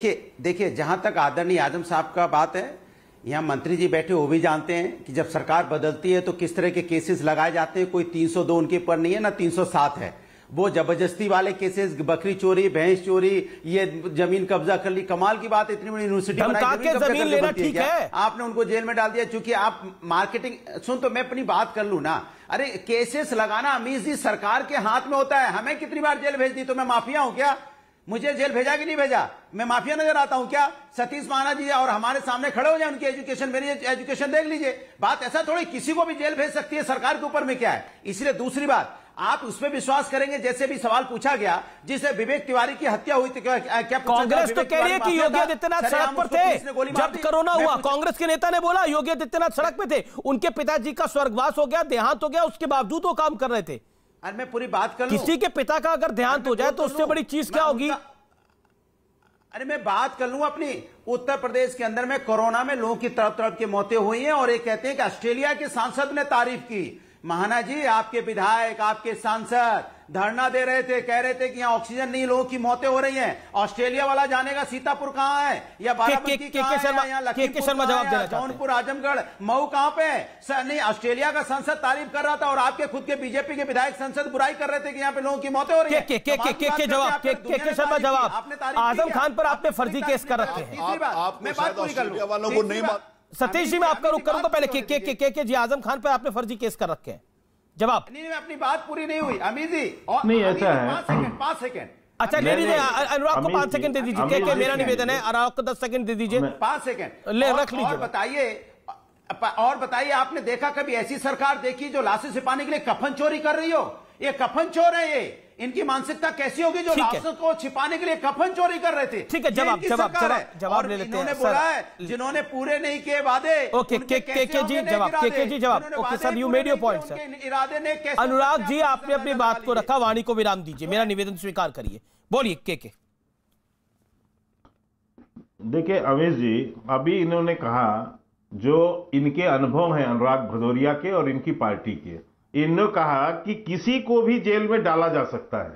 देखिए जहां तक आदरणीय आजम साहब का बात है, यहाँ मंत्री जी बैठे वो भी जानते हैं कि जब सरकार बदलती है तो किस तरह के केसेस लगाए जाते हैं। कोई 302 उनके ऊपर नहीं है ना 307 है। वो जबरदस्ती वाले केसेस, बकरी चोरी, भैंस चोरी, ये जमीन कब्जा कर ली। कमाल की बात, इतनी बड़ी यूनिवर्सिटी जमीन लेना ठीक है, आपने उनको जेल में डाल दिया चूंकि आप मार्केटिंग। सुन तो मैं अपनी बात कर लू ना। अरे केसेस लगाना अमीर जी सरकार के हाथ में होता है। हमें कितनी बार जेल भेज दी, तो मैं माफिया हूं क्या? मुझे जेल भेजा कि नहीं भेजा? मैं माफिया नजर आता हूं क्या? सतीश महाना जी और हमारे सामने खड़े हो जाए, उनकी एजुकेशन, मेरी एजुकेशन देख लीजिए। बात ऐसा थोड़ी किसी को भी जेल भेज सकती है, सरकार के ऊपर में क्या है। इसलिए दूसरी बात, आप उस पर विश्वास करेंगे जैसे भी सवाल पूछा गया जिसे विवेक तिवारी की हत्या हुई थी। क्या कांग्रेस तो कह रही है कि योगी आदित्यनाथ सड़क पर थे जब कोरोना हुआ। कांग्रेस के नेता ने बोला योगी आदित्यनाथ सड़क पे थे, उनके पिताजी का स्वर्गवास हो गया, देहांत हो गया, उसके बावजूद वो काम कर रहे थे। अरे मैं पूरी बात कर लूं। किसी के पिता का अगर देहांत हो जाए तो उससे बड़ी चीज क्या होगी? अरे मैं बात कर लूं अपनी। उत्तर प्रदेश के अंदर में कोरोना में लोगों की तरफ तरफ की मौतें हुई हैं और ये कहते हैं कि ऑस्ट्रेलिया के सांसद ने तारीफ की। महाना जी, आपके विधायक, आपके सांसद धरना दे रहे थे, कह रहे थे कि यहाँ ऑक्सीजन नहीं, लोगों की मौतें हो रही हैं। ऑस्ट्रेलिया वाला जानेगा सीतापुर कहाँ है या बाराबंकी कहाँ है या लखीमपुर कहाँ है, जौनपुर, आजमगढ़, मऊ कहाँ पे है? नहीं, ऑस्ट्रेलिया का संसद तारीफ कर रहा था और आपके खुद के बीजेपी के विधायक संसद बुराई कर रहे थे कि यहाँ पे लोगों की मौतें हो रही है। जवाब आजम खान पर आपने फर्जी केस कर रखे हैं। मैं बात पूरी कर लूं। सतीश जी मैं आपका रुख करूंगा पहले। के जी आजम खान पर आपने फर्जी केस कर रखे हैं। जवाब नहीं, अपनी बात पूरी नहीं हुई अमीर जी। नहीं ऐसा है, 5 सेकंड। अच्छा ले लीजिए, अनुराग को 5 सेकंड दे दीजिए। के मेरा निवेदन है, अनुराग को 10 सेकंड दे दीजिए। 5 सेकंड ले रख लीजिए। और बताइए आपने देखा कभी ऐसी सरकार देखी जो लाशें छिपाने के लिए कफन चोरी कर रही हो? ये कफन चोर है। ये इनकी मानसिकता कैसी होगी जो लाशों को छिपाने के लिए कफन चोरी कर रहे थे? ठीक है, जवाब ले लेते हैं। इन्होंने बोला है जिन्होंने पूरे नहीं किए वादे। ओके, के जी जवाब। Okay sir, you made your point sir. इरादे ने कैसे? अनुराग जी आपने अपनी बात को रखा, वाणी को विराम दीजिए। मेरा निवेदन स्वीकार करिए, बोलिए। के देखिए अमीश जी, अभी इन्होंने कहा जो इनके अनुभव हैं अनुराग भदौरिया के और इनकी पार्टी के, इन्होंने कहा कि किसी को भी जेल में डाला जा सकता है।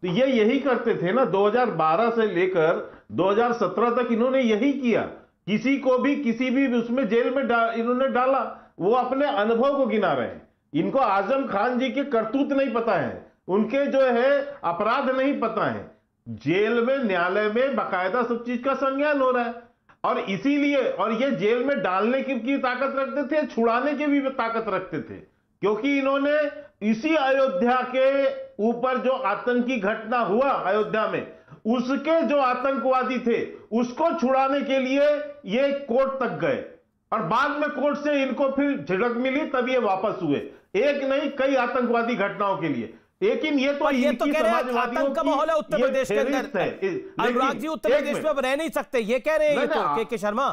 तो ये यही करते थे ना, 2012 से लेकर 2017 तक इन्होंने यही किया। किसी को भी किसी भी उसमें जेल में इन्होंने डाला। वो अपने अनुभव को गिना रहे हैं। इनको आजम खान जी के करतूत नहीं पता है, उनके जो है अपराध नहीं पता है। जेल में, न्यायालय में बाकायदा सब चीज का संज्ञान हो रहा है और इसीलिए, और ये जेल में डालने की ताकत रखते थे, छुड़ाने की भी ताकत रखते थे। क्योंकि इन्होंने इसी अयोध्या के ऊपर जो आतंकी घटना हुआ अयोध्या में, उसके जो आतंकवादी थे उसको छुड़ाने के लिए ये कोर्ट तक गए और बाद में कोर्ट से इनको फिर झिड़क मिली, तब ये वापस हुए। एक नहीं, कई आतंकवादी घटनाओं के लिए। लेकिन ये तो कह रहे हैं आतंक का माहौल है उत्तर प्रदेश के अंदर। अनुराग जी उत्तर प्रदेश में अब रह नहीं सकते, ये कह रहे हैं के शर्मा।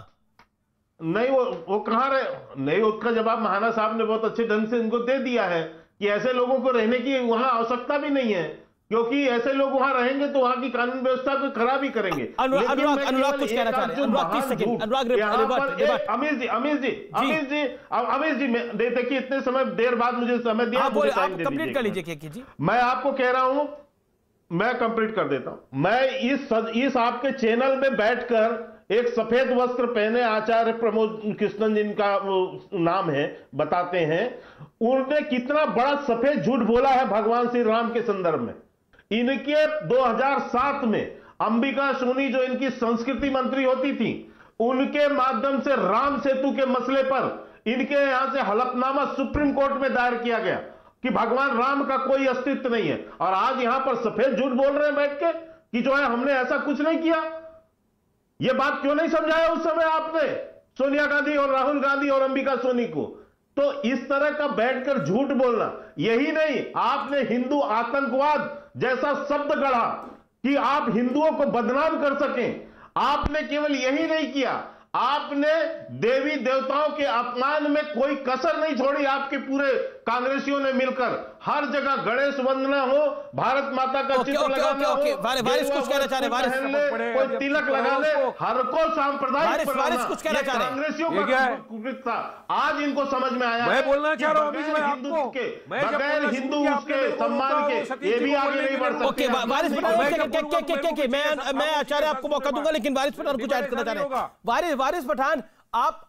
नहीं, वो कहां रहे? नहीं, उसका जवाब महाना साहब ने बहुत अच्छे ढंग से इनको दे दिया है कि ऐसे लोगों को रहने की वहां आवश्यकता भी नहीं है, क्योंकि ऐसे लोग वहां रहेंगे तो वहां की कानून व्यवस्था को खराब ही करेंगे। अनुराग कुछ कहना चाह रहे हैं। अनुराग 30 सेकंड। अमीश जी देखिए, इतने समय देर बाद मुझे समय दिया, आप कंप्लीट कर लीजिए। जी मैं आपको कह रहा हूं, मैं कंप्लीट कर देता हूं। मैं इस आपके चैनल में बैठकर एक सफेद वस्त्र पहने आचार्य प्रमोद कृष्णन जिनका नाम है बताते हैं, उन्होंने कितना बड़ा सफेद झूठ बोला है भगवान श्री राम के संदर्भ में। इनके 2007 में अंबिका सोनी जो इनकी संस्कृति मंत्री होती थी, उनके माध्यम से राम सेतु के मसले पर इनके यहां से हलफनामा सुप्रीम कोर्ट में दायर किया गया कि भगवान राम का कोई अस्तित्व नहीं है। और आज यहां पर सफेद झूठ बोल रहे हैं बैठ के कि जो है हमने ऐसा कुछ नहीं किया। यह बात क्यों नहीं समझाया उस समय आपने सोनिया गांधी और राहुल गांधी और अंबिका सोनी को? तो इस तरह का बैठकर झूठ बोलना, यही नहीं, आपने हिंदू आतंकवाद जैसा शब्द गढ़ा कि आप हिंदुओं को बदनाम कर सकें। आपने केवल यही नहीं किया, आपने देवी देवताओं के अपमान में कोई कसर नहीं छोड़ी। आपके पूरे कांग्रेसियों ने मिलकर हर जगह गणेश वंदना हो, भारत माता का चित्र लगाना हो, वारिस कुछ कहना चाह रहे, वारिस कोई तिलक लगा ले, हर को सांप्रदायिक वारिस कुछ कहना चाह रहे, कांग्रेसियों का कुकृत्ता आज इनको समझ में आया। मैं बोलना चाह रहा हूँ बगैर हिंदू उसके सम्मान के ये भी आगे नहीं बढ़ सकते। वारिस पठान, मैं आचार्य आपको मौका दूंगा, लेकिन वारिस पठान कुछ ऐड करना चाह रहे हैं। वारिस पठान, आप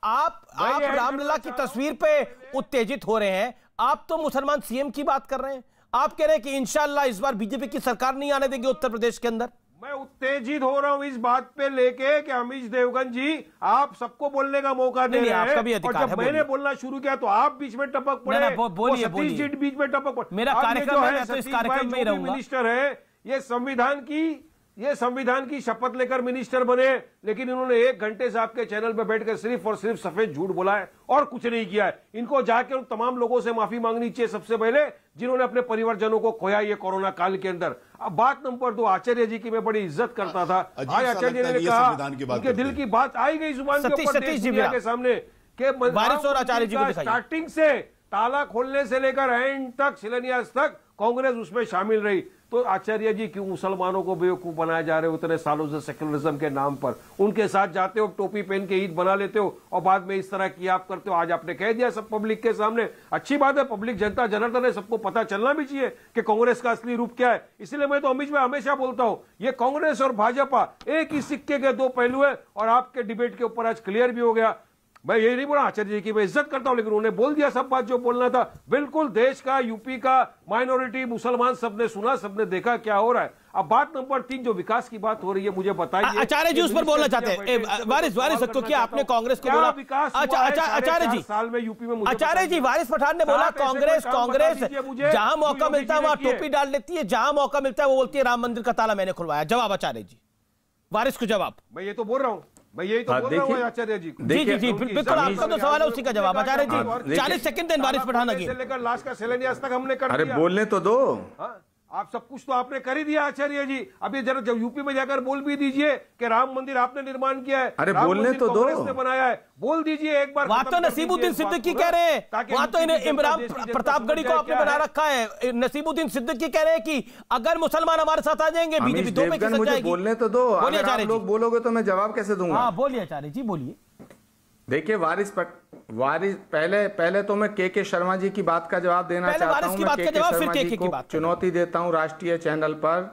रामलला की तस्वीर पे उत्तेजित हो रहे हैं। आप तो मुसलमान सीएम की बात कर रहे हैं, आप कह रहे हैं कि इंशाअल्लाह इस बार बीजेपी की सरकार नहीं आने देगी उत्तर प्रदेश के अंदर। मैं उत्तेजित हो रहा हूं इस बात पे लेके कि अमीश देवगन जी आप सबको बोलने का मौका दे रहे हैं, और जब मैंने बोलना शुरू किया तो आप बीच में टपक पड़े, सतीश जी बीच में टपक पड़े। मेरा कार्यक्रम है, तो इस कार्यक्रम में ही रहूंगा। मिनिस्टर है, ये संविधान की शपथ लेकर मिनिस्टर बने, लेकिन इन्होंने 1 घंटे से आपके चैनल पे बैठकर सिर्फ और सिर्फ सफेद झूठ बोला है और कुछ नहीं किया है। इनको जाके उन तमाम लोगों से माफी मांगनी चाहिए सबसे पहले, जिन्होंने अपने परिवारजनों को खोया ये कोरोना काल के अंदर। अब बात नंबर 2, आचार्य जी की मैं बड़ी इज्जत करता था, आज आचार्य जी ने कहा, उनके दिल की बात आई गई जुबान के ऊपर दुनिया के सामने कि वारिस और आचार्य जी को स्टार्टिंग से ताला खोलने से लेकर एंड तक, शिलान्यास तक कांग्रेस उसमें शामिल रही। तो आचार्य जी क्यों मुसलमानों को बेवकूफ बनाया जा रहे हो उतने सालों से सेक्युलरिज्म के नाम पर? उनके साथ जाते हो, टोपी पहन के ईद बना लेते हो और बाद में इस तरह की आप करते हो। आज आपने कह दिया सब पब्लिक के सामने, अच्छी बात है, पब्लिक जनता जनार्दन है, सबको पता चलना भी चाहिए कि कांग्रेस का असली रूप क्या है। इसलिए मैं तो अमीश भाई हमेशा बोलता हूं, ये कांग्रेस और भाजपा एक ही सिक्के के 2 पहलू है, और आपके डिबेट के ऊपर आज क्लियर भी हो गया। मैं यही नहीं बोला आचार्य जी की मैं इज्जत करता हूं, लेकिन उन्होंने बोल दिया सब बात जो बोलना था। बिल्कुल देश का, यूपी का माइनॉरिटी मुसलमान सबने सुना, सबने देखा क्या हो रहा है। अब बात नंबर 3 जो विकास की बात हो रही है, मुझे बताइए। आचार्य जी उस पर बोलना चाहते हैं। वारिस क्योंकि आपने कांग्रेस को बोला विकास आचार्य जी साल में यूपी में, आचार्य जी वारिस पठान ने बोला कांग्रेस जहां मौका मिलता है वहां टोपी डाल लेती है, जहां मौका मिलता है वो बोलती है राम मंदिर का ताला मैंने खुलवाया। जवाब आचार्य जी, वारिस को जवाब। मैं ये तो बोल रहा हूं, मैं यही तो बोल रहा हूं आचार्य जी। जी बिल्कुल, आपका तो सवाल है, उसी का जवाब आचार्य जी। 40 सेकंड दें वारिस पठान से लेकर लास्ट का शिलान्यास तक हमने कर दिया। अरे बोलने तो दो। आप सब कुछ तो आपने कर ही दिया आचार्य जी। अभी जरा जब यूपी में जाकर बोल भी दीजिए कि राम मंदिर आपने निर्माण किया है। अरे बोलने तो दो, कांग्रेस ने बनाया है, बोल दीजिए एक बार। वहां तो नसीबुद्दीन सिद्दीकी कह रहे हैं, वहां तो इमरान प्रतापगढ़ी को आपने बना रखा है। नसीबुद्दीन सिद्दीकी कह रहे हैं कि अगर मुसलमान हमारे साथ आ जाएंगे बीजेपी 2 पे खिसक जाएगी। बोलने तो दो, अगर आप लोग बोलोगे तो मैं जवाब कैसे दूंगा? हाँ बोलिए आचार्य जी, बोलिए। देखिए वारिस पहले तो मैं के शर्मा जी की बात का जवाब देना चाहता हूं। मैं के शर्मा जी को चुनौती देता हूं राष्ट्रीय चैनल पर।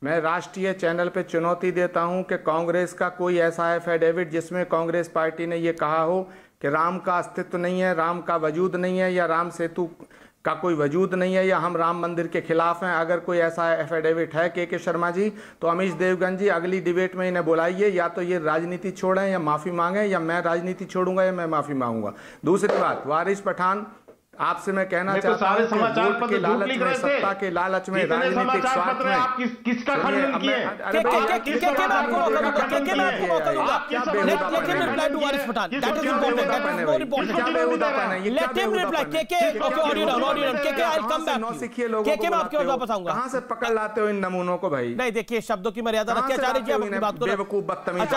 मैं राष्ट्रीय चैनल पे चुनौती देता हूं कि कांग्रेस का कोई ऐसा एफिडेविट जिसमें कांग्रेस पार्टी ने ये कहा हो कि राम का अस्तित्व नहीं है, राम का वजूद नहीं है, या राम सेतु का कोई वजूद नहीं है, या हम राम मंदिर के खिलाफ हैं। अगर कोई ऐसा एफिडेविट है के शर्मा जी, तो अमीश देवगन जी अगली डिबेट में इन्हें बुलाइए, या तो ये राजनीति छोड़ें या माफी मांगें, या मैं राजनीति छोड़ूंगा या मैं माफी मांगूंगा। दूसरी बात, वारिस पठान आपसे मैं कहना चाहता हूं कि वोट के लालच में, सत्ता के लालच में, राजनीतिक स्वार्थ में किसका खंडन किया? कहां से पकड़ लाते हो इन नमूनों को भाई? नहीं देखिए, शब्दों की मर्यादा रखिए आचार्य जी, अपनी बात को। बेवकूफ बदतमीज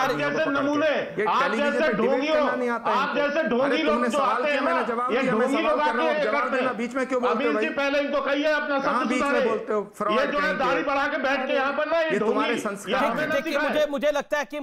नमूने, आप जैसे ढोंगियों, आप जैसे ढोंगी लोग जो आते हैं, मैंने जवाब दिया, मैं सवाल कर रहा हूं, जवाब देना बीच में क्यों बोलते हो भाई? पहले इनको कहिए अपना शब्द बीच में बोलते हो? ये जो है दाढ़ी बढ़ा के बैठ के यहाँ पर ना, ये तुम्हारे संस्कार मुझे लगता है कि